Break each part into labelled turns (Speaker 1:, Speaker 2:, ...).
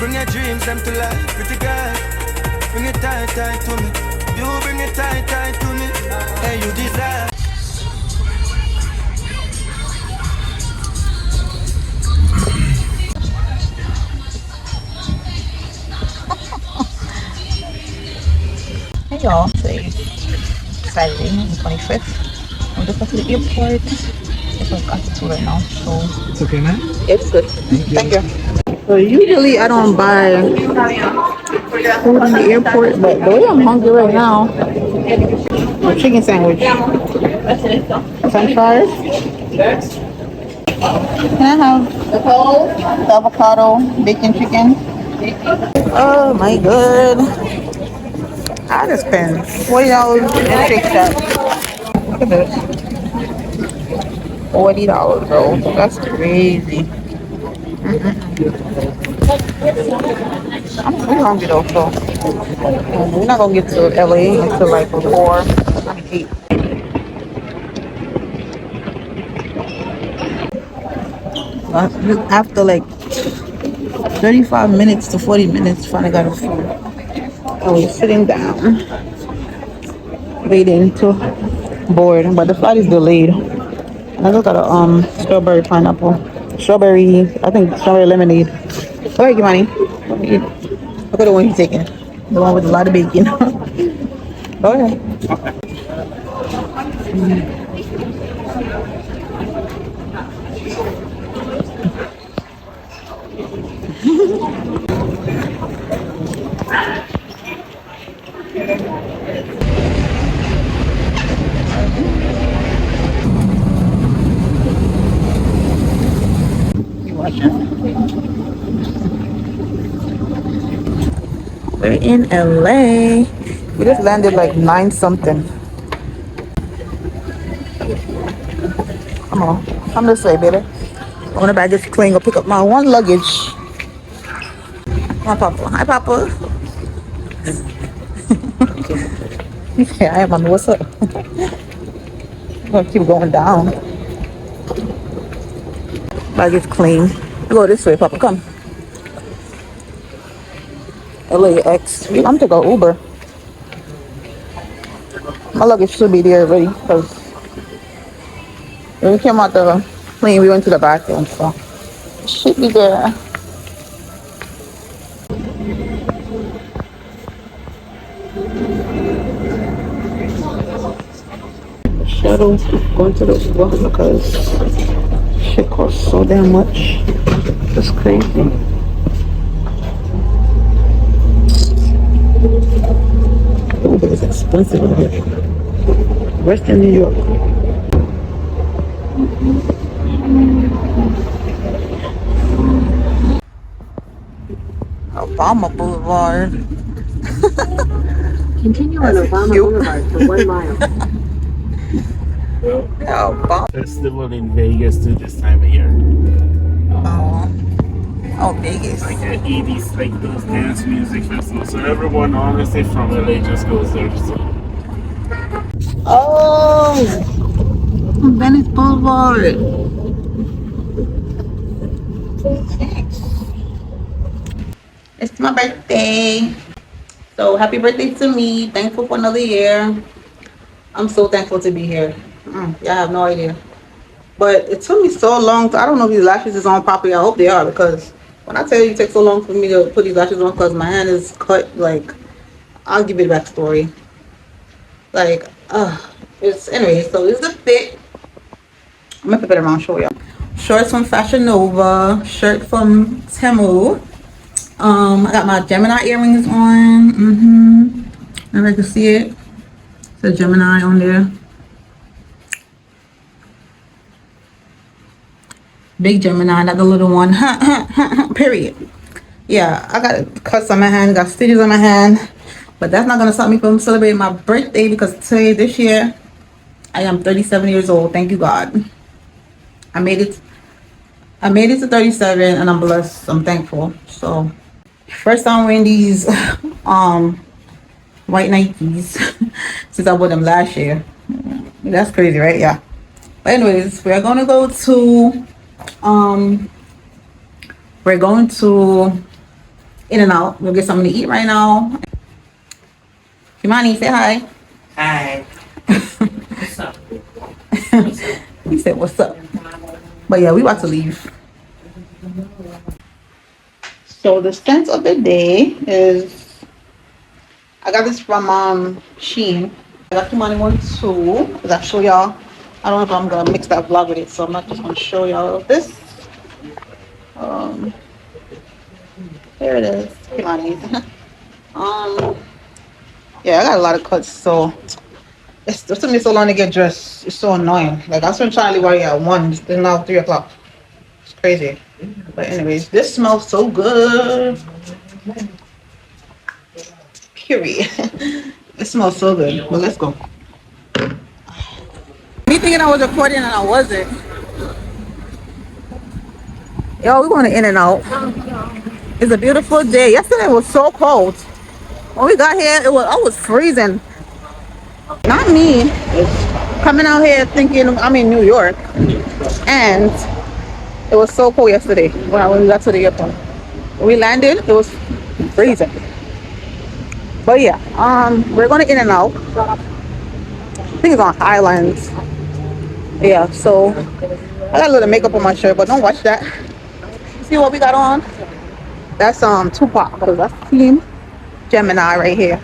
Speaker 1: Bring your dreams them to life, pretty girl. Bring it tight, tight to me. You bring it tight, tight to me. Hey, you desire.
Speaker 2: Hey y'all, today's Saturday, the 25th. I'm just going to the airport. It's like after 2 right now, so
Speaker 1: It's okay, man.
Speaker 2: it's good. Thank you. So usually I don't buy food in the airport, but the way I'm hungry right now, a chicken sandwich, French fries. Can I have the avocado bacon chicken? Oh my god. I just spent $40 in Shake Shack. Look at this. $40, bro. That's crazy. I'm pretty hungry though, so we're not gonna get to LA until like 4, I mean 8. After like 35 minutes to 40 minutes, finally got a food. And we're sitting down, waiting to board, but the flight is delayed. And I just got a strawberry pineapple, strawberry, I think strawberry lemonade. Go ahead, Gemini. Look at the one you're taking, the one with a lot of bacon. Go ahead. We're in LA. We just landed like 9 something. Come on, come this way, baby. I want to bag this clean. Go pick up my one luggage. Hi, Papa. Hi, Papa. Yeah, I am on. What's up? I'm gonna keep going down. Bag is clean. Go this way, Papa. Come. LAX. I'm to go Uber. My luggage should be there already because when we came out the plane, we went to the bathroom, so it should be there. The shuttle going to the Uber because shit costs so damn much. That's crazy. Uber is expensive over here. Western New York. Obama Boulevard.
Speaker 3: Continue on Obama Boulevard for 1 mile.
Speaker 2: Obama.
Speaker 1: Festival in Vegas too this time of year.
Speaker 2: Oh, Vegas.
Speaker 1: Like the 80s, like those dance music festivals. So everyone, honestly, from LA just goes there. So.
Speaker 2: Oh, Venice Boulevard. It's my birthday. So happy birthday to me. Thankful for another year. I'm so thankful to be here. Y'all have no idea. But it took me so long. I don't know if these lashes is on properly. I hope they are, because when I tell you it takes so long for me to put these lashes on because my hand is cut, like, I'll give you the backstory. Like, it's, anyway, so this is the fit. I'm gonna flip it around and show y'all. Shorts from Fashion Nova, shirt from Temu. I got my Gemini earrings on. Everybody can see it. It's a Gemini on there. Big Gemini, not the little one. Period. Yeah, I got cuts on my hand, got stitches on my hand, but that's not gonna stop me from celebrating my birthday because today, this year, I am 37 years old. Thank you, God. I made it to 37 and I'm blessed. I'm thankful. So first time wearing these white Nikes since I wore them last year. That's crazy, right? Yeah. But anyways, we're gonna go to in and out. We'll get something to eat right now. Kimani, say hi.
Speaker 4: Hi. What's up?
Speaker 2: He said, "What's up?" But yeah, we about to leave. So the scent of the day is, I got this from Shein. I got Kimani one too. Cause I show y'all. I don't know if I'm gonna mix that vlog with it, so I'm not just gonna show y'all this. Um, Here it is, Kimani's. Yeah, I got a lot of cuts, so it took me so long to get dressed. It's so annoying. Like I spent trying to leave out here at 1. It's now 3 o'clock. It's crazy. But anyways, this smells so good. Period. It smells so good. But let's go. Me thinking I was recording and I wasn't. Yo, we going to In and Out. It's a beautiful day. Yesterday was so cold. When we got here, I was freezing. Not me. Coming out here thinking I'm in New York, and it was so cold yesterday when we got to the airport. When we landed, it was freezing. But yeah, we're going to In and Out. I think it's on Highlands. Yeah, so I got a little makeup on my shirt, but don't watch that. See what we got on? That's Tupac, because that's Team Gemini right here.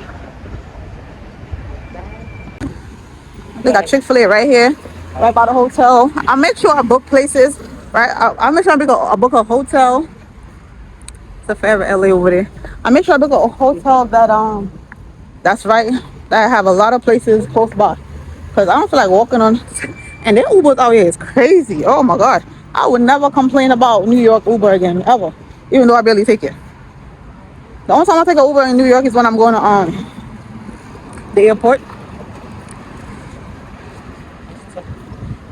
Speaker 2: We got Chick-fil-A right here, right by the hotel. I make sure I book places, right? I make sure I book a hotel. It's a Forever LA over there. I make sure I book a hotel that's right, that have a lot of places close by. Cause I don't feel like walking on, and their Ubers out here is crazy. Oh my God. I would never complain about New York Uber again, ever. Even though I barely take it. The only time I take an Uber in New York is when I'm going to the airport.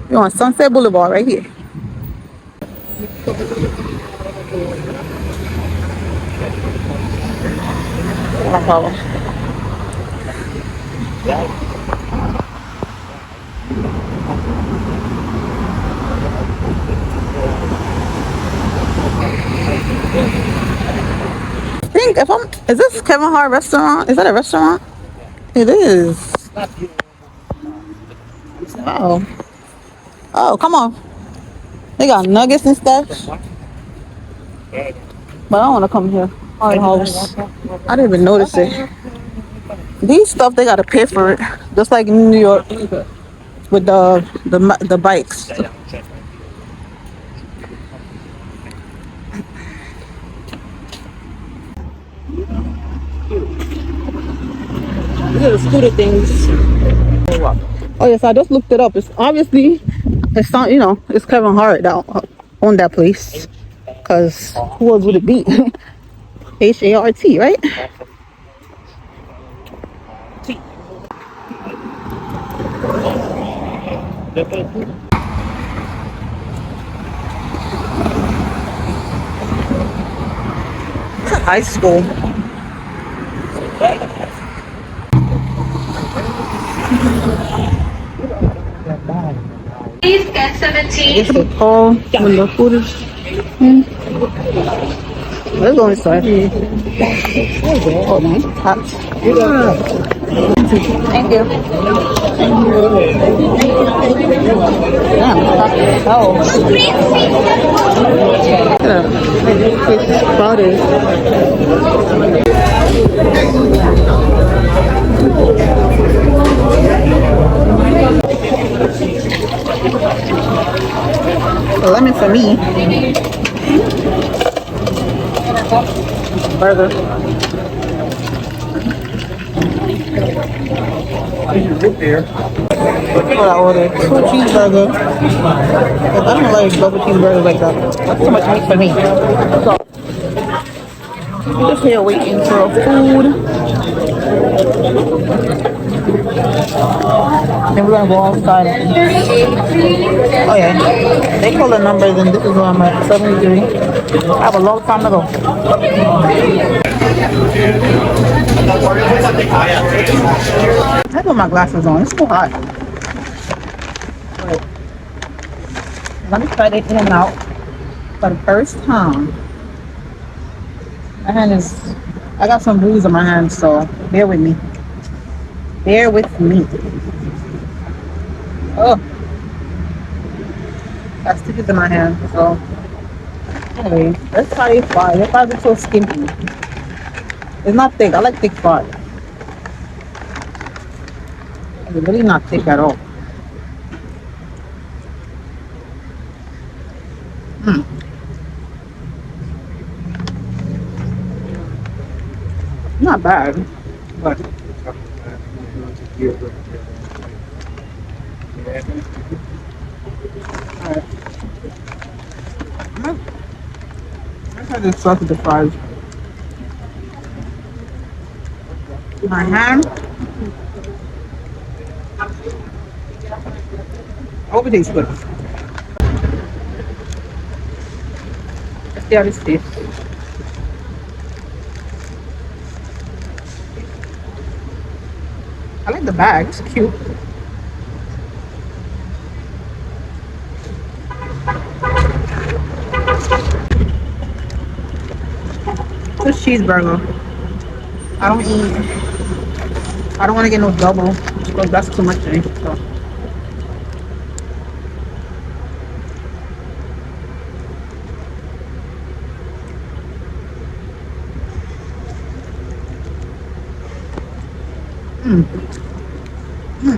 Speaker 2: You're on Sunset Boulevard right here. No problem. I think is this Kevin Hart restaurant? Is that a restaurant? It is. Wow. Oh, come on. They got nuggets and stuff. But I don't want to come here. Hard house. I didn't even notice it. These stuff, they got to pay for it. Just like in New York with the bikes. These are the scooter things. Oh yes, I just looked it up. It's obviously, it's not, it's Kevin Hart that owned that place. Cause who else would it be? Hart, right? It's a high school.
Speaker 5: Please get 17.
Speaker 2: It's a call when the food is. Let's go inside. Oh, nice. Hot. Thank you. Damn, it's hot as hell. Yeah, it's crowded. A lemon for me. Burger. What I ordered? 2 cheeseburgers. I don't like double cheeseburgers like that. That's too much meat for me. So, just here waiting for food. Then we're gonna go outside. Oh yeah, they call the numbers and this is where I'm at, 73. I have a long time to go. I put my glasses on, it's too hot. Wait. Let me try it In and Out for the first time. My hand is. I got some bruise on my hand, so bear with me. Bear with me. Oh, got stitches in my hand. So anyway, let's try fly. This fly is so skimpy. It's not thick. I like thick fly. It's really not thick at all. Hmm. Not bad, but alright. Let's try this sauce with the fries. My hand. I hope it tastes good. Let's see how this tastes. I like the bag. It's cute. It's a cheeseburger. I don't eat. I don't want to get no double because that's too much to me. So.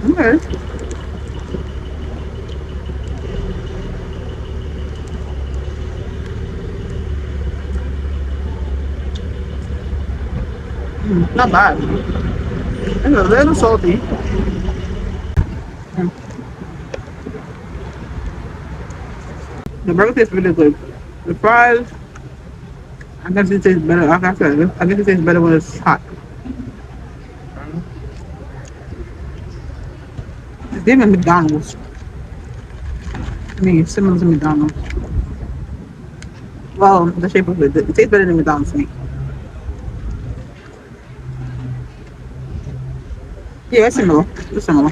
Speaker 2: Okay. Not bad. It's a little salty. Mm. The burger tastes really good. The fries, I guess it tastes better. Like I said, I guess it tastes better when it's hot. It's even McDonald's. I mean, it's similar to McDonald's. Well, the shape of it tastes better than McDonald's to me. Yeah, it's similar. It's similar.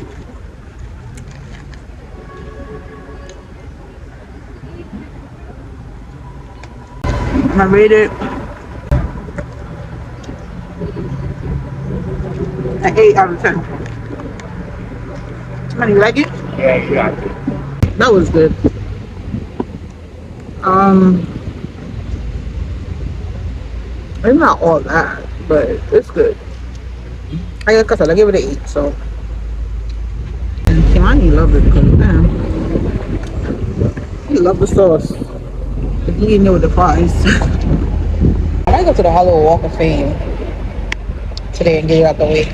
Speaker 2: And I rate it an 8 out of 10. Somebody like it?
Speaker 5: Yeah, you got it.
Speaker 2: That was good. It's not all that, but it's good. I guess I give it an 8, so. And Kimani loved it because, man, he loved the sauce. If he didn't know the fries. I might go to the Hollywood Walk of Fame today and get it out the way.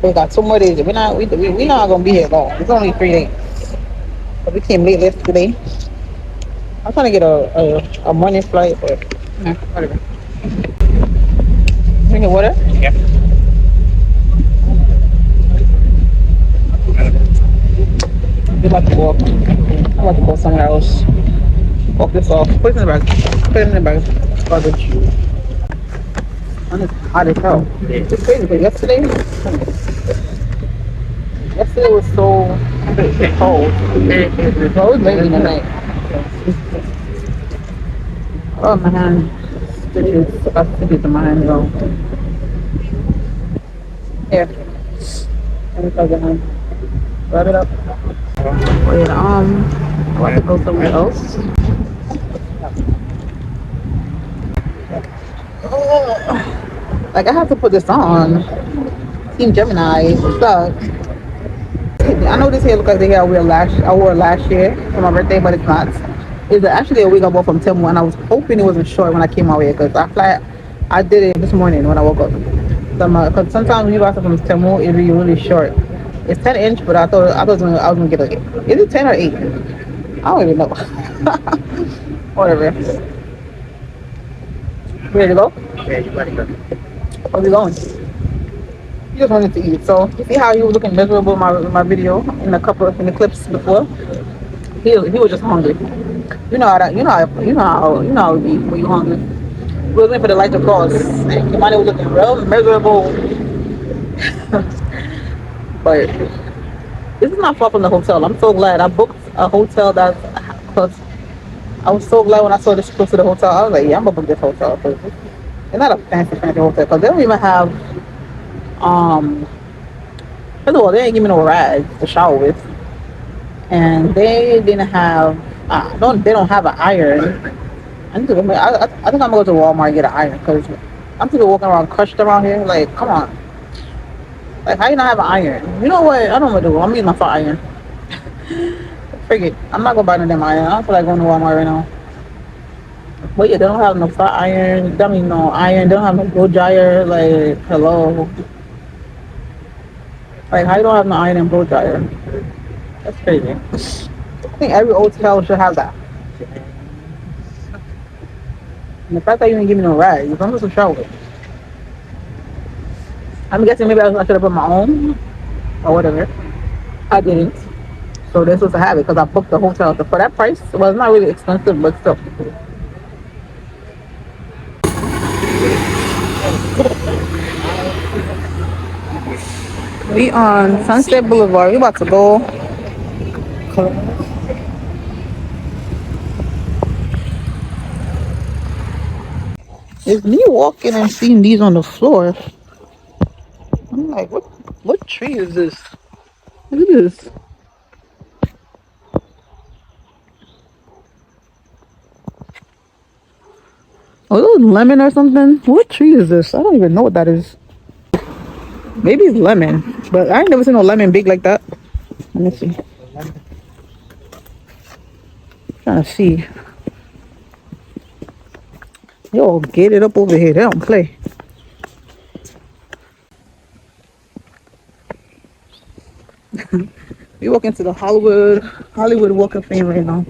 Speaker 2: We got 2 more days. We not gonna be here long. It's only 3 days. But we came late yesterday. I'm trying to get a morning flight, but whatever. Drinking water?
Speaker 5: Yeah.
Speaker 2: We're about to walk. I'm about to go somewhere else. Walk this off. Put it in the bag. Put it in the bag. Garbage. And it's hot as hell. It's crazy, but yesterday was so cold. It was late in the night. Oh, my hand. Stitches. I got stitches in my hand, though. Here. Let me plug it in. Rub it up. Wait, I want to go somewhere else. Like, I have to put this on. Team Gemini. What's up? I know this hair looks like the hair I wore last year for my birthday, but it's not. It's actually a wig I bought from Temu, and I was hoping it wasn't short when I came out here because I did it this morning when I woke up. Because sometimes when you buy something from Temu, it'll be really short. It's 10-inch, but I thought I was gonna get is it 10 or 8? I don't even know. Whatever. Ready to go?
Speaker 5: Yeah, you ready to go.
Speaker 2: Where we going? He just wanted to eat. So you see how he was looking miserable in my video in the clips before? He was just hungry. You know how it be when you hungry. We were waiting for the light to cross, and Kimani was looking real miserable. But this is not far from the hotel. I'm so glad I booked a hotel that's close. I was so glad when I saw this close to the hotel. I was like, yeah, I'm gonna book this hotel. Cause it's not a fancy hotel. Because they don't even have, um, first of all, they didn't give me no rag to shower with. And they didn't have, they don't have an iron. I need to go, I think I'm gonna go to Walmart and get an iron. Because I'm people walking around crushed around here. Like, come on. Like, how you not have an iron? You know what? I don't know what to do. I'm using my fire iron. Forget. I'm not gonna buy no damn iron. I don't feel like going to Walmart right now. But yeah, they don't have no flat iron. I mean, no iron. They don't have no blow dryer. Like, hello. Like, how you don't have no iron and blow dryer? That's crazy. I think every hotel should have that. And the fact that you didn't give me no rags, I'm supposed to shower. I'm guessing maybe I should have put my own or whatever. I didn't. So they're supposed to have it because I booked the hotel. So for that price, well, it's not really expensive, but still. We on Sunset Boulevard. We about to go. It's me walking and seeing these on the floor. I'm like, what tree is this? Look at this. Oh, is it lemon or something? What tree is this? I don't even know what that is. Maybe it's lemon, but I ain't never seen no lemon big like that. Let me see. Trying to see. Yo, get it up over here. They don't play. We walk into the Hollywood Walk of Fame right now.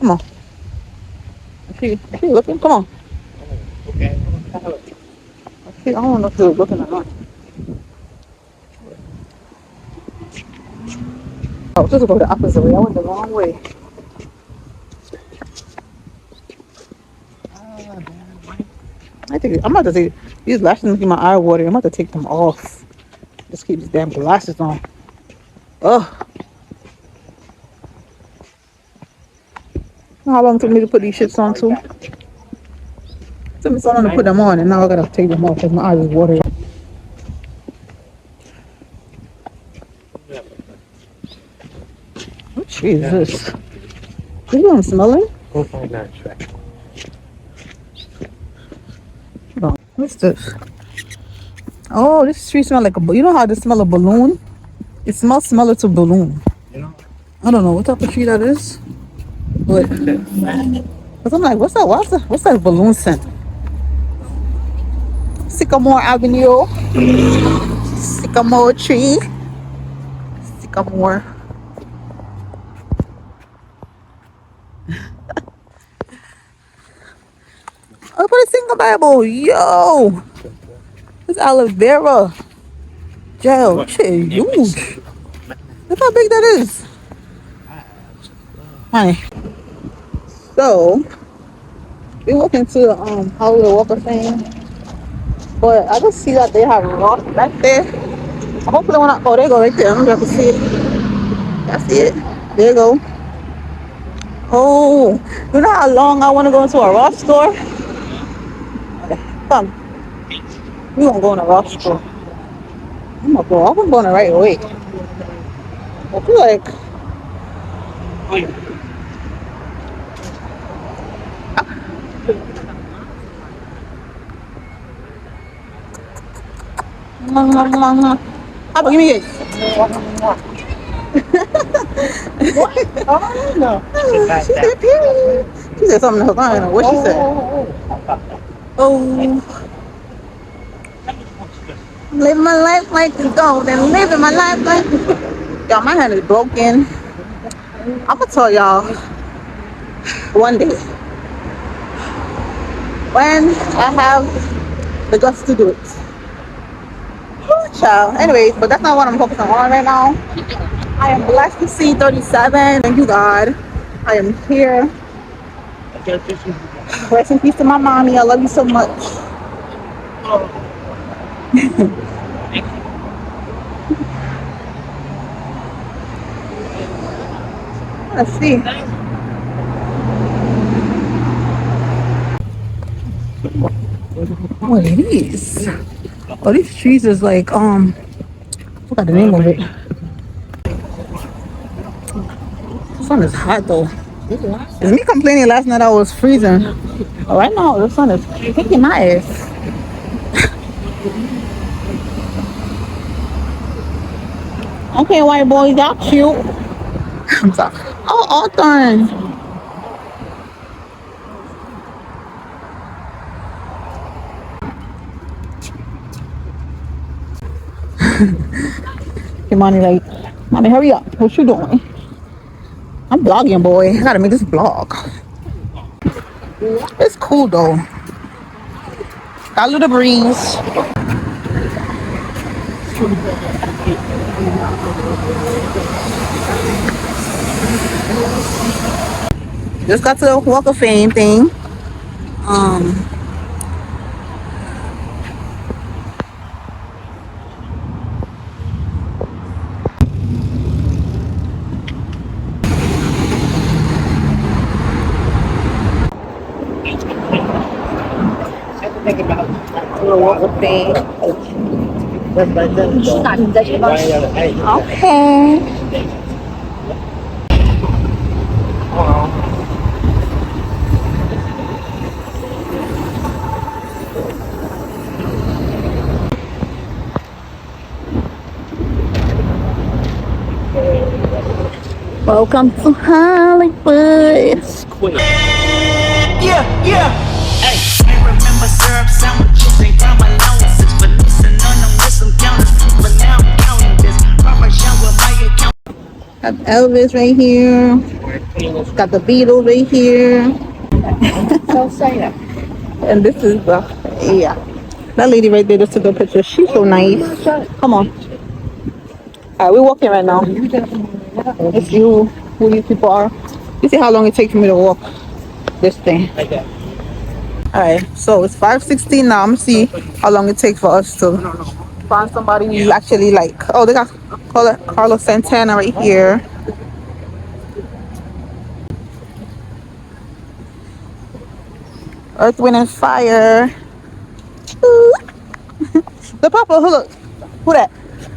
Speaker 2: Come on. She looking? Come on.
Speaker 5: Okay.
Speaker 2: I don't know if she was looking or not. I was supposed to go the opposite way. I went the wrong way. I'm about to take these lashes making my eye water. I'm about to take them off. Just keep these damn glasses on. Ugh. How long it took me to put these shits on too? It took me so long to put them on, and now I gotta take them off because my eyes is watering. What tree is this? This one smelling?
Speaker 5: Go find that track.
Speaker 2: Hold on. What's this? Oh, this tree smells like you know how they smell a balloon? It smells similar to balloon.
Speaker 5: You know?
Speaker 2: I don't know what type of tree that is. But cause I'm like, what's that balloon scent? Sycamore Avenue. Sycamore tree. Sycamore. Oh, put a single Bible. Yo. It's aloe vera. Gel. Shit, huge. Look how big that is. Honey. So we walk into the Hollywood Walk of Fame. But I just see that they have rock back there. Hopefully when I there you go right there. I don't know if you can see it. I see it. There you go. Oh, you know how long I want to go into a Ross store? Okay, come. We gonna go in a Ross store. I'm gonna go. I'm going the right way. I feel like how about give me it?
Speaker 5: Oh, no.
Speaker 2: She said, period. She said something else. I don't know what she said. Oh, living my life like it's gold and living my life like. Y'all, my hand is broken. I'm gonna tell y'all one day when I have the guts to do it. Whew, child. Anyways, but that's not what I'm focusing on right now. I am blessed to see 37. Thank you, God. I am here. Rest in peace to my mommy. I love you so much. Let's see. What it is? Oh, these trees is like I forgot the name of it. The sun is hot though. It's me complaining last night I was freezing. Right now the sun is kicking my ass. Okay, white boys, y'all cute. I'm sorry. Oh, Hawthorne. Hey, mommy, like, mommy, hurry up. What you doing? I'm vlogging, boy. I gotta make this vlog. It's cool though. Got a little breeze. Just got to the Walk of Fame thing. The Walk of Fame. Okay. Welcome to Hollywood.
Speaker 1: Yeah, yeah. Hey, I remember syrup sandwiches and grandma allowances, but listening on them with some counters. But now I'm counting this. Parmesan with my account.
Speaker 2: Got Elvis right here. Got the Beatles right here. And this is the yeah. That lady right there just took a picture. She's so nice. Come on. Alright, we're walking right now. Let's see who these people are. You see how long it takes for me to walk this thing. Alright, so it's 5:16 now. I'm gonna see how long it takes for us to find somebody we actually like. Oh, they got Carlos Santana right here. Earth, Wind, and Fire. Ooh. The papa, who look? Who that?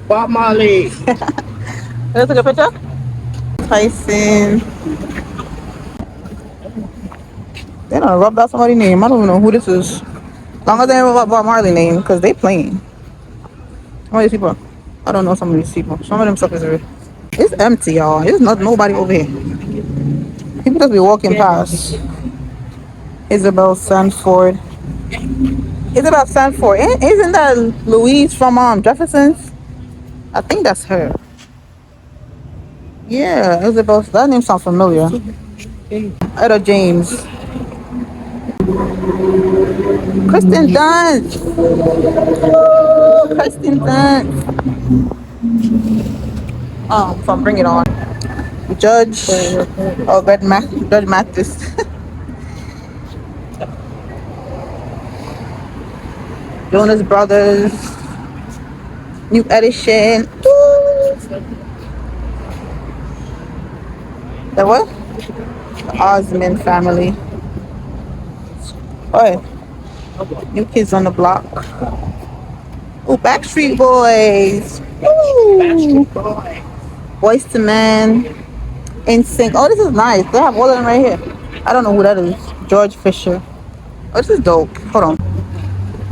Speaker 5: Bob Marley.
Speaker 2: Let's take a picture. Tyson. They done rubbed out somebody's name. I don't even know who this is. Long as they rub out Bob Marley name, because they playing. Some of these people, I don't know some of these people. Some of them suckers are. It's empty, y'all. There's not nobody over here. People just be walking past. Isabel Sanford. Isabel Sanford. Isn't that Louise from Jefferson's? I think that's her. Yeah, Isabel. That name sounds familiar. Etta James. Kristen Dunst. Woo, Kristen Dunst. From Bring It On. Judge. Oh, Judge Mathis. Jonas Brothers. New Edition. Woo. The what? The Osmond family. Oh, New Kids on the Block. Oh, Backstreet Boys. Woo. Boys to Men. NSYNC. Oh, this is nice. They have all of them right here. I don't know who that is. George Fisher. Oh, this is dope. Hold on.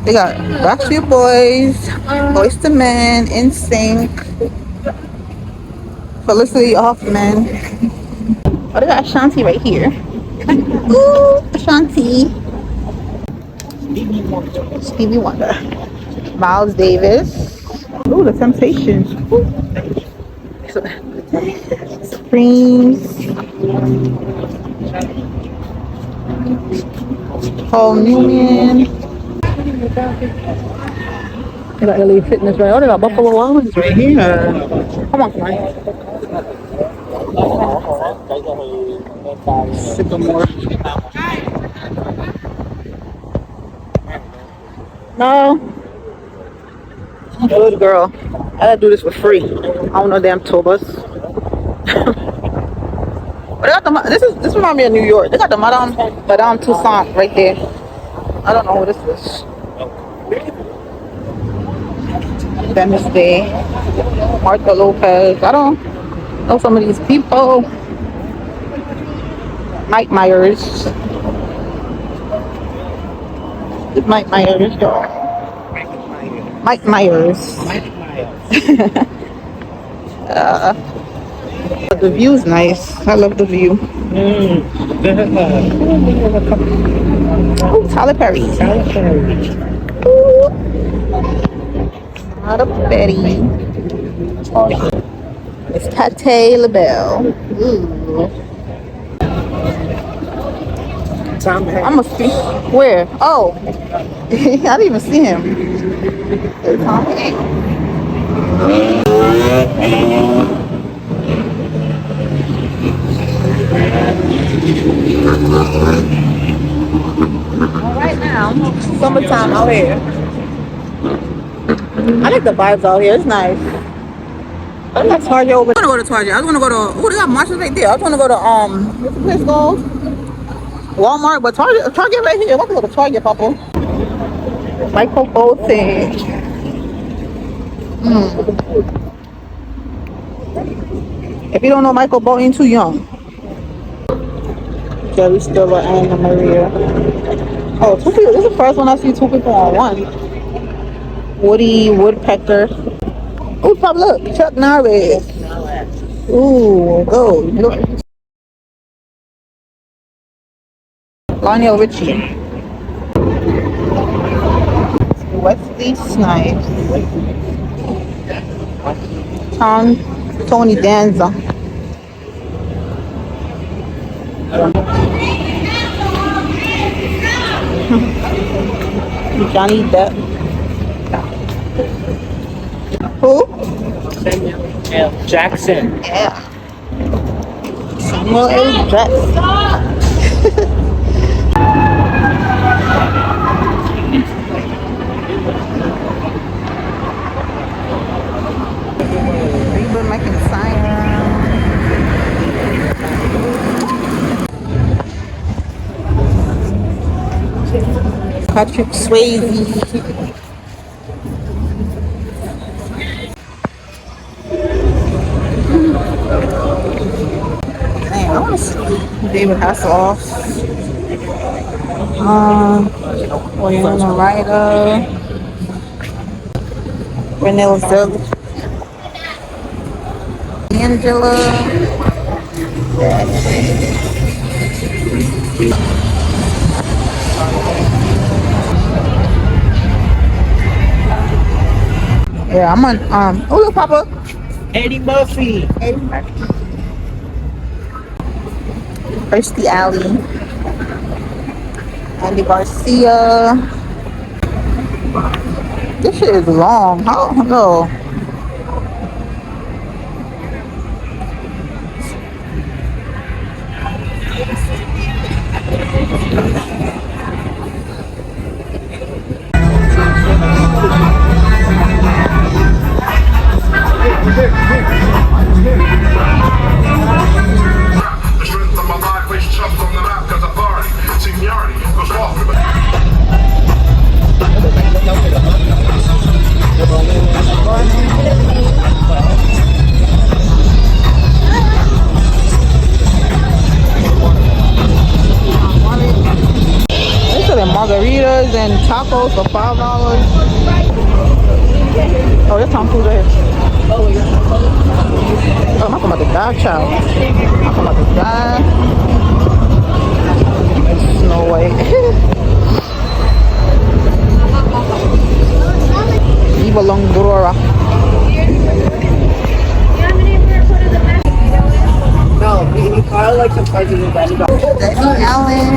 Speaker 2: They got Backstreet Boys, Boys to Men, NSYNC, Felicity Huffman. Oh, they got Ashanti right here. Ooh, Ashanti. Stevie Wonder. Miles Davis. Ooh, The Temptations. Ooh. Screams. Paul Newman. They got LA Fitness right. Oh, they got Buffalo Wild Wings right here. Come on, come on. Sycamore. No. Good girl. I gotta do this for free. I don't know damn tour bus. But they got the, this reminds me of New York. They got the Madame Toussaint right there. I don't know what this is. Dennis Day, Martha Lopez. I don't know some of these people. Mike Myers. It's Mike Myers, y'all. Mike Myers. But the view's nice. I love the view. Oh, Tyler Perry. Ooh, Tyler Perry. It's Tate LaBelle. Ooh. I'm gonna see where. Oh, I didn't even see him. It's Tom Hanks. All right now, summertime out here. I like the vibes out here. It's nice. I like Target over. I want to go to Target. I was gonna go to. Oh, they got Marshalls right there. I was gonna go to what's the place called? Walmart, but Target right here. I want to go to Target, Papa. Michael Bolton. If you don't know Michael Bolton, too young. Jerry Stiller and Anna Maria. Oh, two people. This is the first one I see two people on one. Woody Woodpecker. Oh, Pop, look. Chuck Norris. Ooh, go. Lionel Richie. Wesley Snipes. Tony Danza. Johnny Depp. Who?
Speaker 5: Samuel L. Jackson.
Speaker 2: Yeah. Samuel L. Jackson. Reba McIntyre. Patrick Swayze. Damn, I want to see David Hasselhoff. Winona Ryder. Renee Zellweger. Angela. Yeah, I'm on oh look, Papa.
Speaker 5: Eddie Murphy.
Speaker 2: Kirstie Alley. Andy Garcia. This shit is long. How no?
Speaker 6: The strength of my life is chucked on the map because authority, seniority goes off.
Speaker 2: They selling margaritas and tacos for $5. Oh, that's Tom Cruise right here. Oh, I'm talking about the dog child. I'm talking about the dog. Snow White. Eva Longoria.
Speaker 3: No, he probably like some parts of the bed.
Speaker 2: Allen.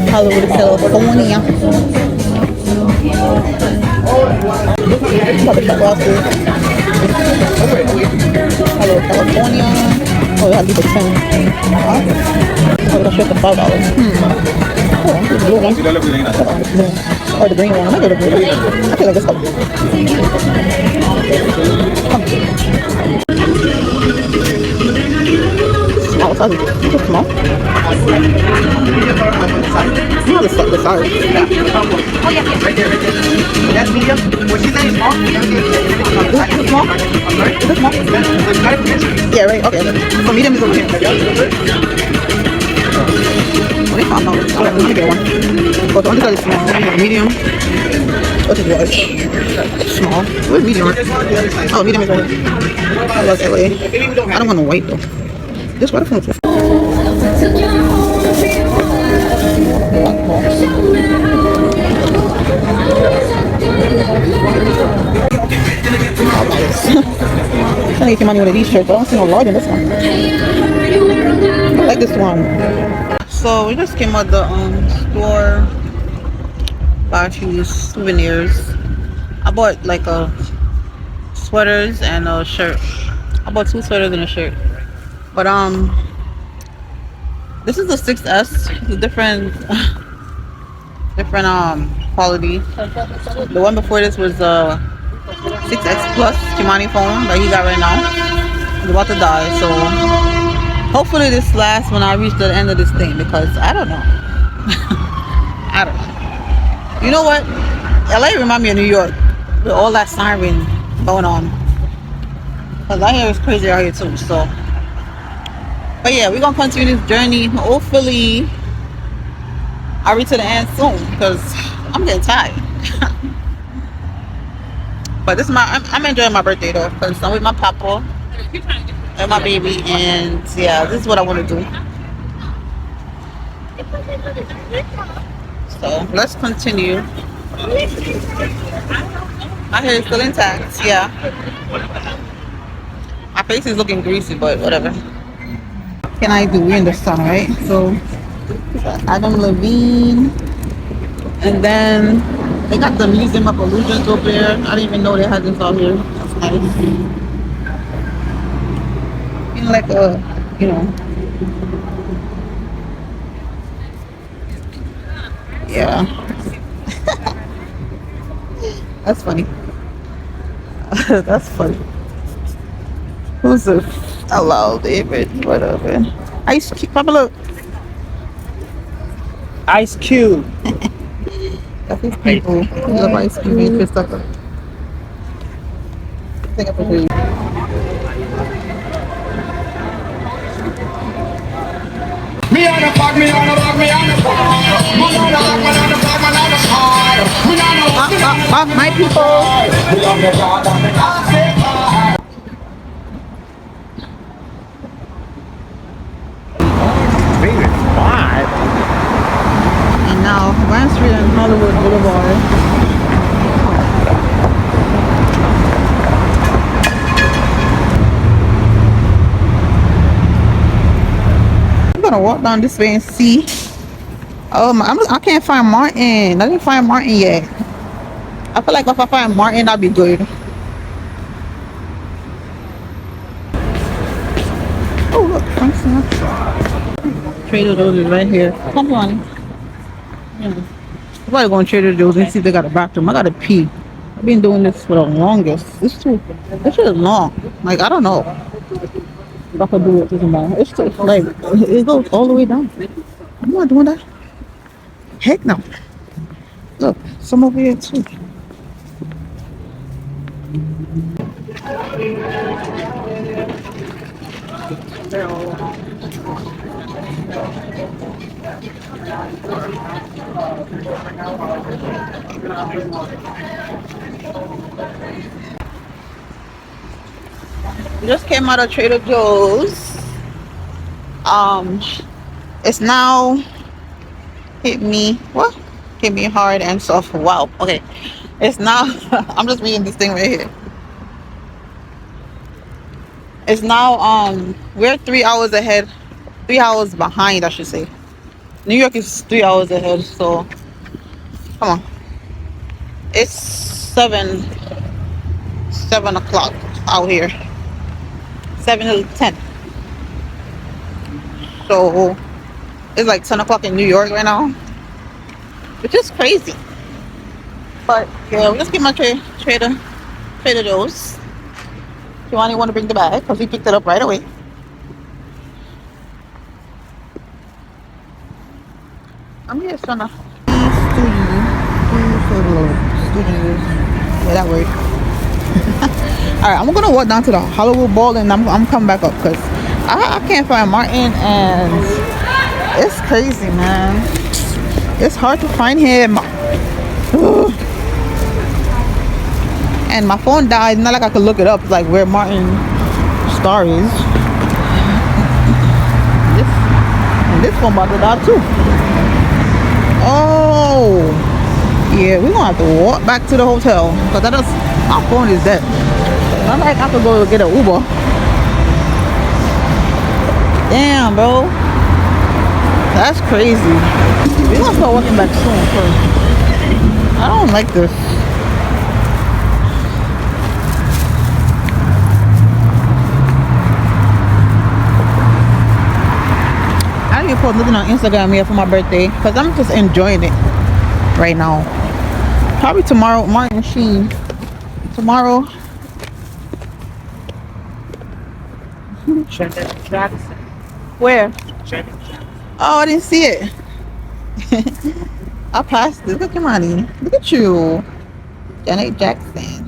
Speaker 2: Hollywood, California. Hello, California. Oh, I leave a 10. Oh, that's just $5. Oh, the blue one. Or the green one. I might go the green one. I feel like this one. Small size. Is it small? No, the size.
Speaker 3: That's medium. What she saying, small?
Speaker 2: Is it small? Is it small? Yeah, right. Okay. So medium is over here. What if I'm not? Let me get one. But the only size is small. Medium. What is large? Small. Where's medium? Oh, medium is right here. I love LA. I don't want no white though. This waterfront is I need to get money with these shirts, but I don't see no large in this one. I like this one. So we just came out the store, bought shoes, souvenirs. I bought like sweaters and a shirt. I bought 2 sweaters and a shirt. But this is the 6S. It's a different quality. The one before this was 6X Plus Gemini phone that he got right now. He's about to die, so hopefully this lasts when I reach the end of this thing, because I don't know. I don't know. You know what? LA remind me of New York with all that siren going on. Cause I hear it's crazy out here too. So, but yeah, we're gonna continue this journey. Hopefully, I'll reach to the end soon, because I'm getting tired. But this is I'm enjoying my birthday though, because I'm with my papa and my baby, and yeah, this is what I want to do. So let's continue. My hair is still intact, yeah. My face is looking greasy, but whatever. Can I do? We're in the sun, right? So Adam Levine, and then they got the Museum of Illusions over there. I didn't even know they had this out here. That's nice. Feeling like a, you know. Yeah. That's funny. That's funny. Who's this? Hello, David. Whatever. Ice Cube. Papa, look.
Speaker 5: Ice Cube.
Speaker 2: That's his people. He love Ice Cube and Chris Tucker. Take up a picture.
Speaker 6: Me on the fuck, me on the fuck, me on the fuck. Man on the fuck, man on the fuck, man on the fuck. Me on the fuck,
Speaker 2: My people.
Speaker 6: me on the fuck, on the fuck.
Speaker 2: And now, Grand Street and Hollywood Boulevard. I'm gonna walk down this way and see. Oh my! I can't find Martin. I didn't find Martin yet. I feel like if I find Martin, that'd be good. Oh look, Frank Sinatra. Trader Joe's is right here. Come on. Yeah. I'm about to go in Trader Joe's and see if they got a bathroom. I gotta pee. I've been doing this for the longest. This shit is long. Like, I don't know if I could do it this amount. It's too, like, it goes all the way down. I'm not doing that. Heck no. Look, some over here too. We just came out of Trader Joe's. It's now hit me hard and soft. Wow. Okay. It's now I'm just reading this thing right here. It's now we're 3 hours ahead. 3 hours behind, I should say. New York is 3 hours ahead, so come on. It's 7 o'clock out here. 7 to 10. So it's like 10 o'clock in New York right now. which is crazy. But yeah, we just get my Trader Joe's. Giovanni want to bring the bag because he picked it up right away. I'm just trying to studios. Yeah, that worked. All right, I'm gonna walk down to the Hollywood Bowl and I'm coming back up because I can't find Martin and it's crazy, man. It's hard to find him. Ugh. And my phone died. Not like I could look it up. It's like where Martin Star is. This phone about to die too. Oh, yeah. We're gonna have to walk back to the hotel because my phone is dead. Not like I could go get an Uber. Damn, bro. That's crazy. We're gonna start walking back soon. I don't like this. I didn't post nothing on Instagram yet for my birthday because I'm just enjoying it right now. Probably tomorrow, Martin Sheen. Tomorrow.
Speaker 5: Jackson.
Speaker 2: Where?
Speaker 5: Jackson.
Speaker 2: Oh, I didn't see it. I passed it. Look at Kimani. Look at you. Janet Jackson.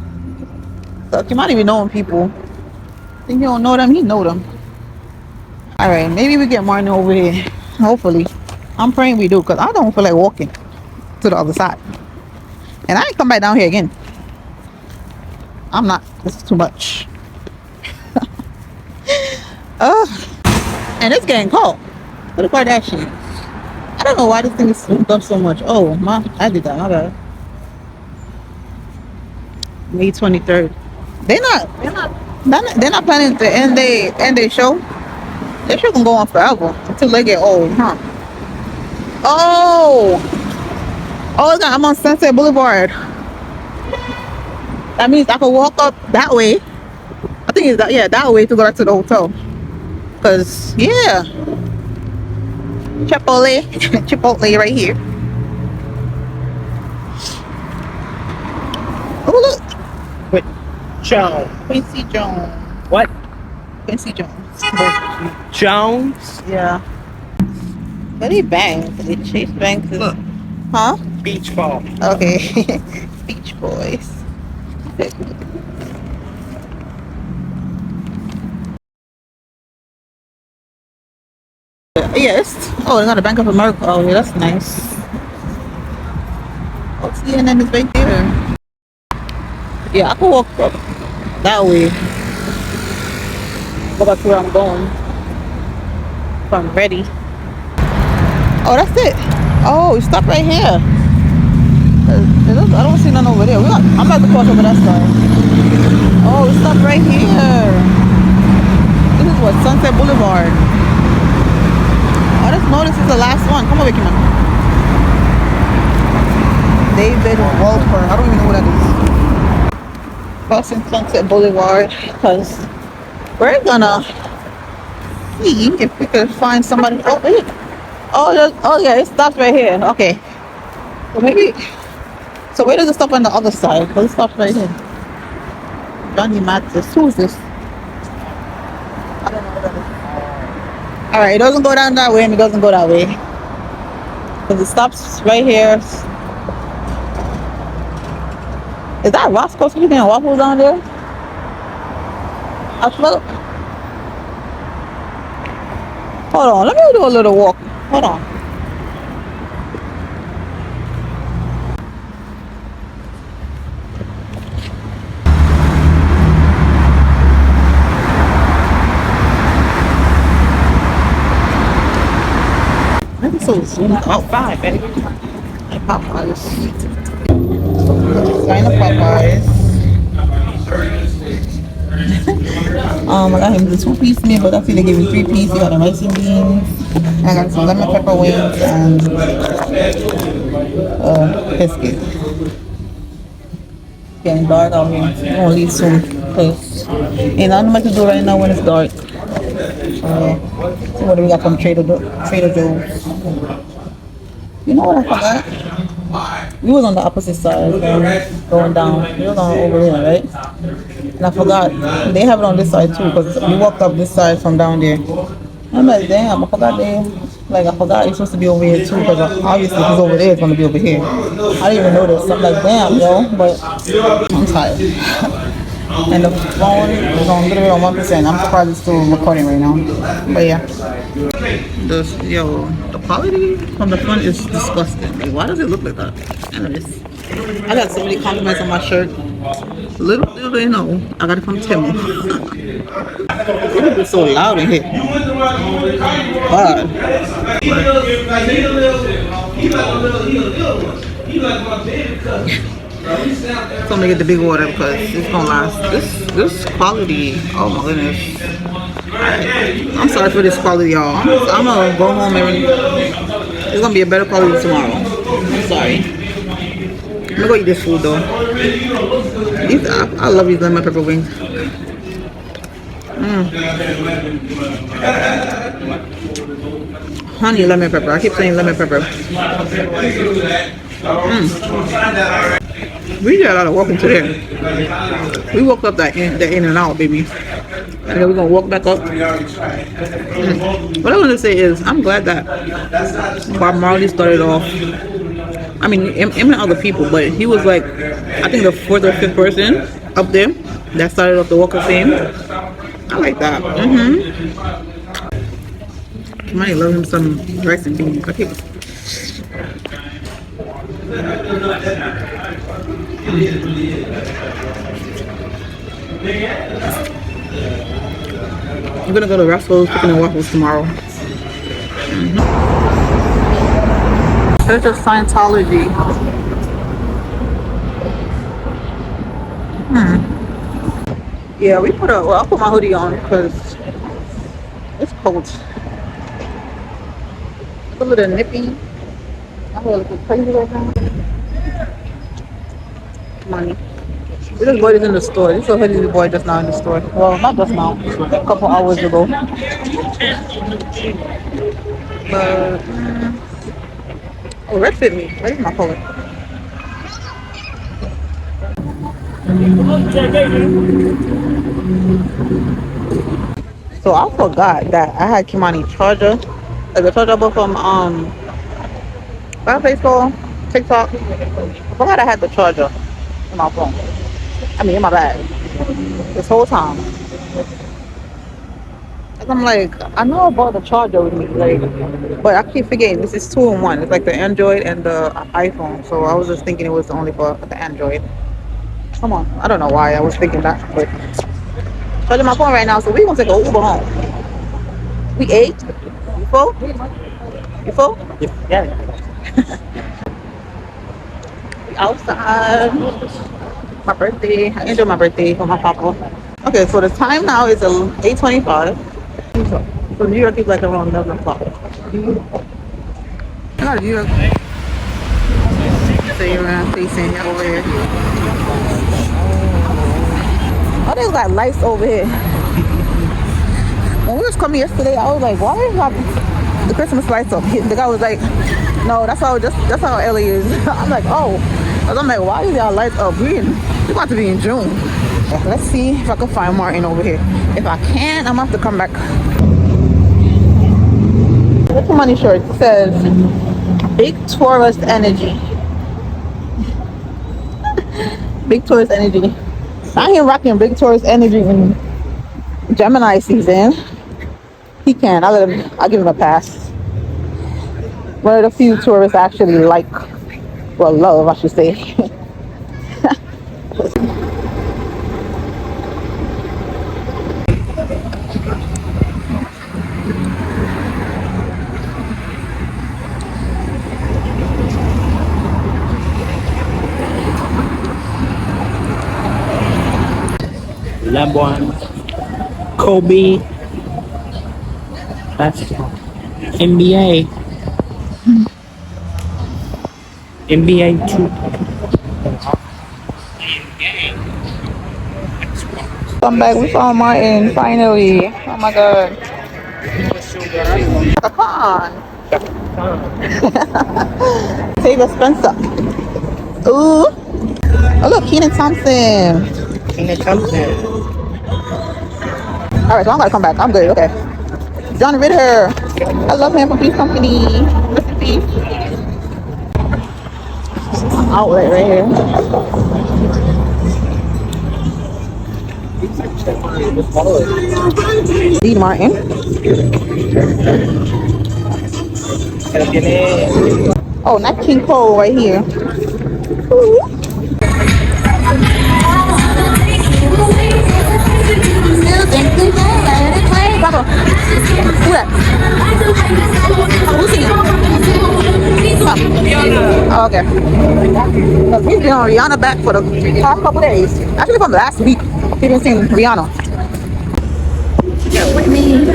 Speaker 2: So Kimani be knowing people. Think you don't know them? He know them. Alright, maybe we get Martin over here. Hopefully. I'm praying we do because I don't feel like walking to the other side. And I ain't come back down here again. I'm not. This is too much. And it's getting cold. What the Kardashians? I don't know why this thing is souped up so much. Oh, I did that. My bad. May 23rd. They're not planning to end their show. Their show can go on forever until they get old, huh? Oh, I'm on Sunset Boulevard. That means I can walk up that way. I think it's that way to go back to the hotel. Cause yeah, Chipotle right here. Oh look,
Speaker 5: With Joe.
Speaker 2: Quincy Jones.
Speaker 5: What?
Speaker 2: Quincy Jones.
Speaker 5: Jones?
Speaker 2: Yeah. But they bang. They chase bangs.
Speaker 5: Look.
Speaker 2: Huh?
Speaker 5: Beach ball.
Speaker 2: Okay. Beach Boys. Yes. Oh, they got a Bank of America. Oh, yeah, that's nice. Oh, CNN is right there. Yeah, I can walk up that way. Go back to where I'm going. If I'm ready. Oh, that's it. Oh, we stopped right here. I don't see none over there. I'm about to cross over that side. Oh, we stopped right here. This is what, Sunset Boulevard. Oh, let's know this is the last one. Come over, Kimon. David Wolfer. I don't even know what that is. Crossing Sunset Boulevard because we're gonna see if we can find somebody. Oh, wait. Oh yeah, it stops right here. Okay. So maybe. So where does it stop on the other side? Because it stops right here. Johnny Mathis. Who is this? I don't know what that is. Alright, it doesn't go down that way and it doesn't go that way. Because it stops right here. Is that Roscoe's Chicken and Waffles down there? I smell. Hold on, let me do a little walk. Hold on. Maybe so soon. Oh, five, baby. Like Popeyes. Sign up Popeyes. I got him the 2-piece meal, but actually they gave me 3-piece. You got the rice and beans. I got some lemon pepper wings and biscuit. Getting dark out here. I'm gonna leave soon because ain't nothing much to do right now when it's dark. So what do we got from Trader Joe's? You know what I forgot? We was on the opposite side, going down. We was on over here, right? And I forgot they have it on this side too, because we walked up this side from down there. I'm like, damn, I forgot I forgot you're supposed to be over here too, because obviously if he's over there, it's gonna be over here. I didn't even notice. I'm like, damn, yo, but I'm tired. And the phone is on literally on 1%. I'm surprised it's still recording right now. But yeah. The quality from the front is disgusting. Like, why does it look like that? Anyways, I got so many compliments on my shirt. Little do they know, I got it from Temu. It be so loud in here. God. So I'm gonna get the big water because it's gonna last. This quality, oh my goodness. I'm sorry for this quality, y'all. I'm gonna go home and it's gonna be a better quality tomorrow. I'm sorry. I'm gonna go eat this food though. I love these lemon pepper wings. Honey lemon pepper. I keep saying lemon pepper. We did a lot of walking today. We woke up that in and out, baby. And then we're gonna walk back up. What I want to say is, I'm glad that Bob Marley started off. I mean, him and other people, but he was like, I think the 4th or 5th person up there that started off the Walk of Fame. I like that. Might love him some rice and beans. I keep. I'm gonna go to Russell's Chicken and Waffles tomorrow. Church of Scientology. Yeah, I'll put my hoodie on because it's cold. It's a little nippy. I'm a little crazy right now. Money. We just bought it in the store. This is a hoodie we bought just now in the store. Well, not just now. A couple hours ago. But red fit me. Where's my color? So I forgot that I had Kimani charger. Like the charger bought from what place called? TikTok. I forgot I had the charger in my phone. I mean in my bag. This whole time. And I'm like, I know I bought the charger with me, like, but I keep forgetting this is 2 in 1. It's like the Android and the iPhone. So I was just thinking it was only for the Android. Come on, I don't know why I was thinking that, but charging my phone right now. So we gonna take an Uber home. We ate. You full? You full? Yeah. We outside. My birthday. I enjoy my birthday for my papa. Okay, so the time now is 8:25. So New York is like around 11 o'clock. I got New York. So you're around facing over here. Oh, there's like lights over here. When we was coming yesterday, I was like, why is the Christmas lights up? The guy was like, no, that's how LA is. I'm like, oh. I'm like, why is y'all lights up? We're about to be in June. Let's see if I can find Martin over here. If I can, I'm gonna have to come back. What's the money shirt? It says Big Taurus Energy. Big Taurus Energy. I ain't rocking Big Taurus Energy in Gemini season. He can. I'll give him a pass. One of the few tourists I actually like. Well, love, I should say.
Speaker 5: LeBron, Kobe, basketball, NBA, NBA 2.
Speaker 2: Come back, we saw Martin finally. Oh my god. Come on. Taylor Spencer. Ooh. Oh look, Keenan Thompson.
Speaker 5: Tina Thompson.
Speaker 2: Alright, so I'm gonna come back. I'm good, okay. John Ritter. I love him from Peace Company. Rest in peace. Outlet right here. Dean Martin. Oh, not King Cole right here. Ooh. Papa, who that? Who's singing? Oh, okay. He's been on Rihanna back for the past couple days. Actually, from last week, he's been singing Rihanna. Yeah, with me.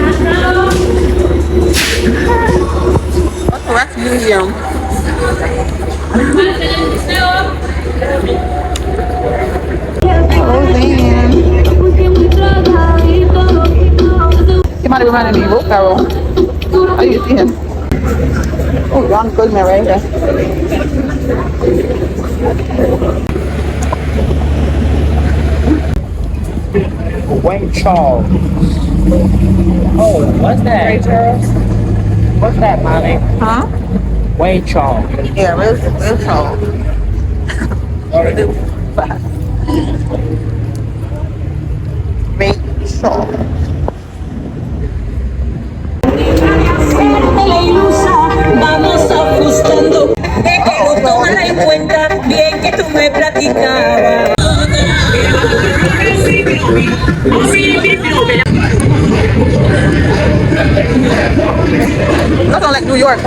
Speaker 2: What's the Rex Museum? Oh, man. He might have reminded me of Will Ferrell. How do you see him? Oh, John Goodman right here.
Speaker 5: Wayne Charles. Oh, what's that? What's that, mommy?
Speaker 2: Huh?
Speaker 5: Wayne Charles.
Speaker 2: Yeah, Will Ferrell. Rachel.
Speaker 7: Vamos ajustando, pero tómala en cuenta bien que tú me platicabas.
Speaker 2: That sounds like New York.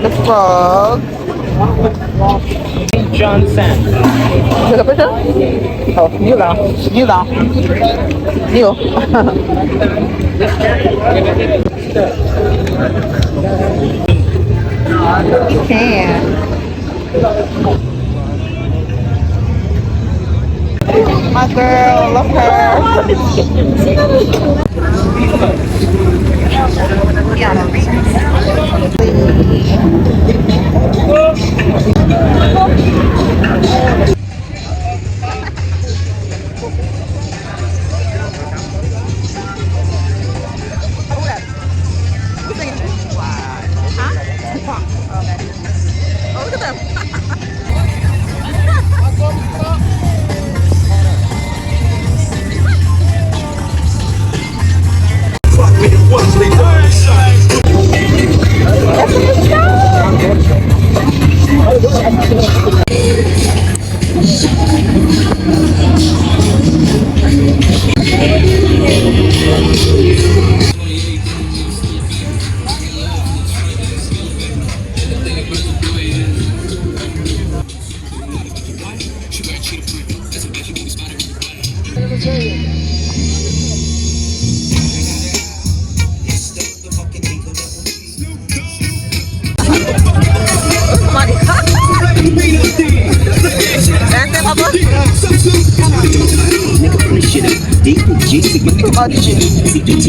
Speaker 2: The frog.
Speaker 5: Johnson.
Speaker 2: Take a picture? Oh, New now. New now. New. You can. My girl, love her. Oh, look at them.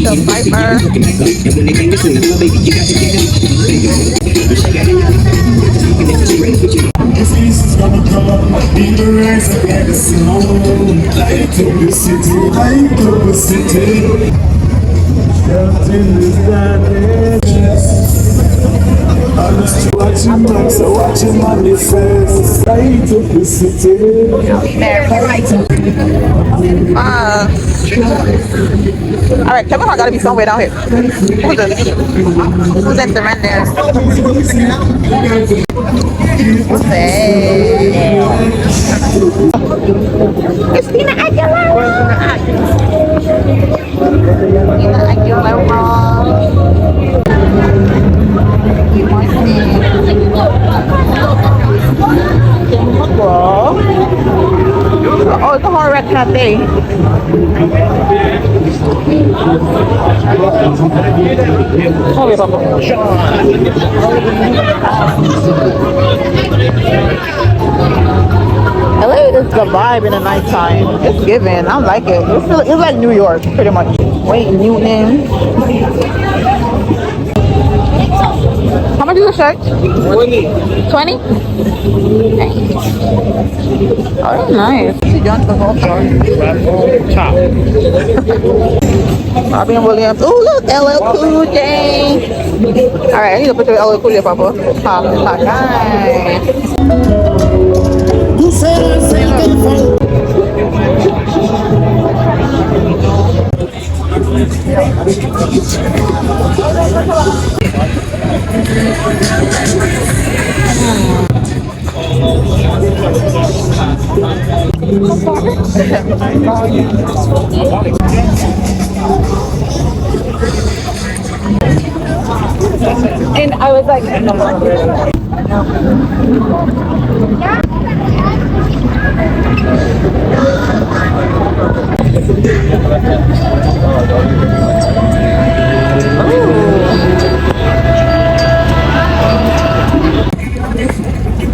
Speaker 2: The Viper.
Speaker 6: This is gonna come in the race again the snow. Light up the city, light up the city. Trapped in this darkness. I'm just watching back, so watching manifest. Light up the city.
Speaker 2: Alright, Kevin Hart gotta be somewhere down here. Who's that surrender? Christina Aguilera. Christina Aguilera. alcohol rec cafe. Sorry, Papa. LA is the vibe in the nighttime. It's giving. I like it. It's like New York, pretty much. Wait, Newton. How much is the shirt? 20. 20? Oh, that's nice. She done the whole short.
Speaker 5: Top.
Speaker 2: Robbie and Williams. Oh, look, LL Cool J. Alright, I need a picture of LL Cool J, Papa. Pop, pop, nice.
Speaker 8: And I was like,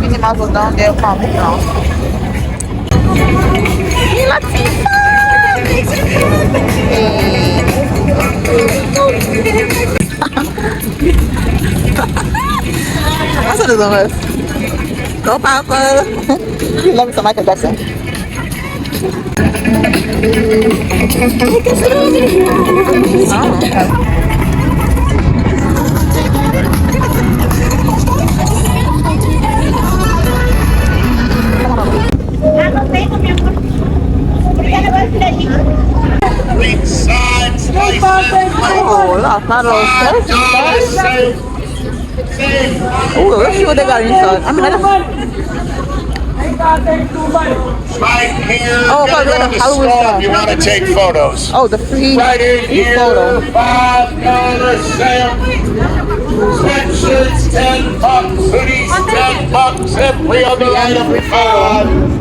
Speaker 2: Minnie Mouse was down there pumping now. That's what it's almost. Go, Papa. You love me some Michael Jackson. Oh, okay. Oh, that's not all safe. Oh, let's see what they got inside. I mean, I just...
Speaker 6: Right here,
Speaker 2: Oh,
Speaker 6: you gotta go to the
Speaker 2: Hollywood
Speaker 6: store
Speaker 2: stuff.
Speaker 6: if you want to take photos.
Speaker 2: Oh, the free
Speaker 6: Right in here,
Speaker 2: photo.
Speaker 6: $5 sale. Sweatshirts, $10. Hoodies, $10. Every other item, $5.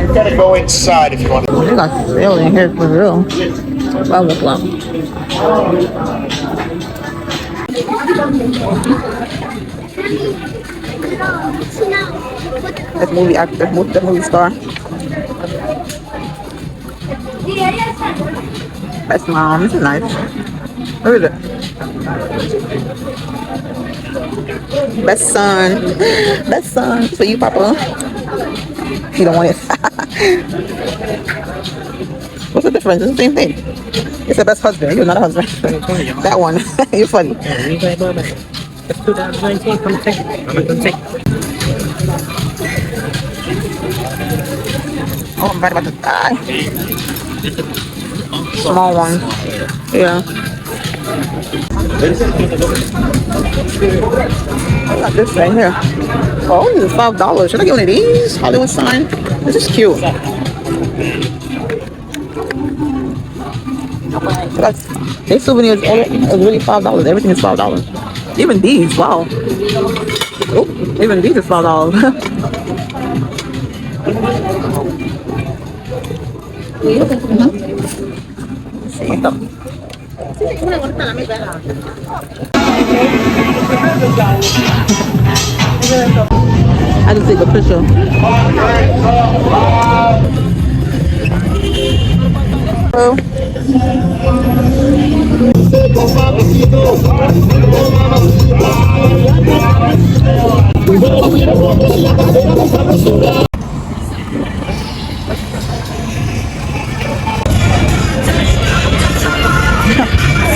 Speaker 6: You gotta go inside if you want to.
Speaker 2: They got sale in here for real. Wow, look up. That movie actor, the movie star. Best mom, this is nice. What is it? Best son. Best son. For you, Papa. You don't want it. What's the difference? It's the same thing. It's the best husband. You're not a husband. That one. You're funny.
Speaker 5: It's 2019. Come take it. I'm not gonna take it.
Speaker 2: Oh, I'm right about to die. Small one. Yeah. I got this right here. Oh, this is $5. Should I get one of these? Hollywood sign. This is cute. That's, these souvenirs are really $5. Everything is $5. Even these, wow. Oh, even these is $5. I just take a picture. Hello.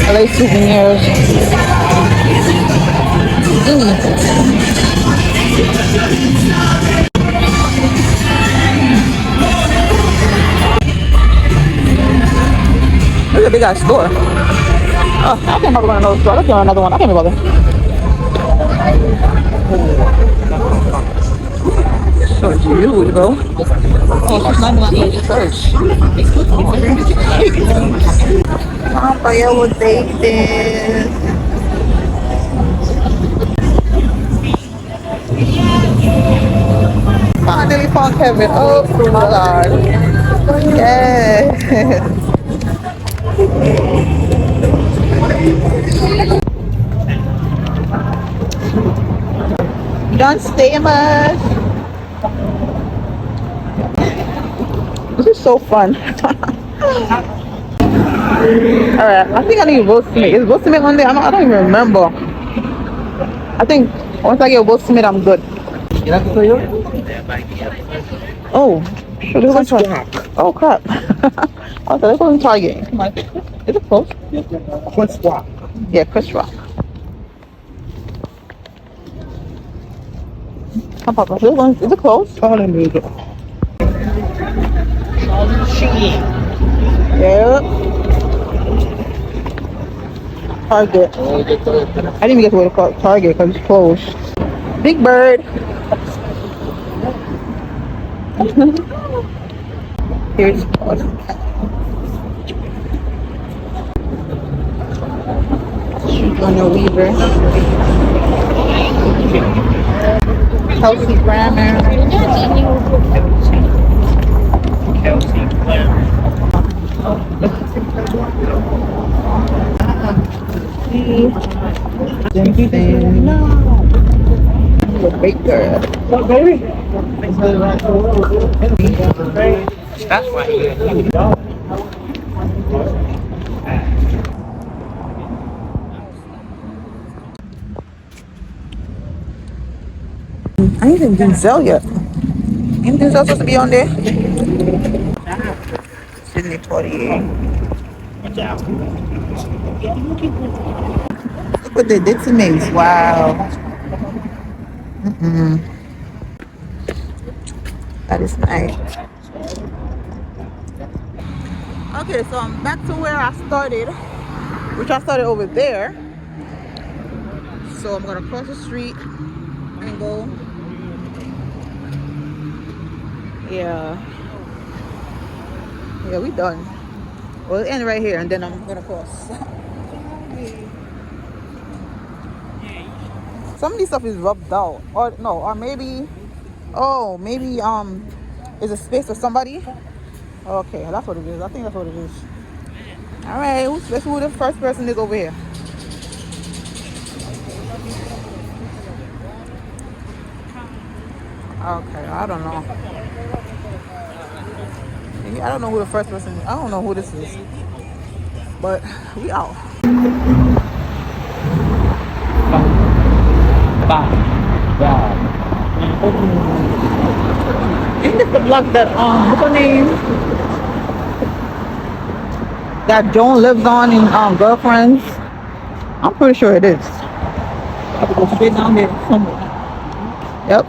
Speaker 2: LA souvenirs. Look at a big ass store. Oh, I can't bother going to another store. Let's go to another one. I can't be bothered. So huge, bro. Oh, she's not even in church. Papaya with David. Finally found Kevin. Oh my God. Yes. Don't stay much. This is so fun. Alright, I think I need roast meat. Is roast meat on there? I don't even remember. I think once I get roast meat, I'm good. Oh, should we go to Target? Oh crap. Okay, let's go to Target. Is it close?
Speaker 3: Chris Rock.
Speaker 2: Yeah, Chris Rock. Come on, is it close? Yep. Target. I didn't even get to go to Target because it's closed. Big Bird. Here's shoes on your Weaver. Kelsey Grammer. The baker.
Speaker 3: What, baby?
Speaker 4: That's why.
Speaker 2: I ain't even Denzel yet. Ain't Denzel supposed to be on there? Sydney 48. Look what they did to me. Wow. That is nice. Okay, so I'm back to where I started, which I started over there. So I'm gonna cross the street and go. Yeah, we done. Well, it end right here, and then I'm gonna cross. Some of this stuff is rubbed out, or no, or maybe, oh, maybe is a space for somebody. Okay, that's what it is. I think that's what it is. All right, let's see who the first person is over here. Okay, I don't know. I don't know who the first person is. I don't know who this is. But we out. Isn't this the block that what's her name? That Joan lives on in Girlfriends? I'm pretty sure it is. I have to go straight down there somewhere. Yep.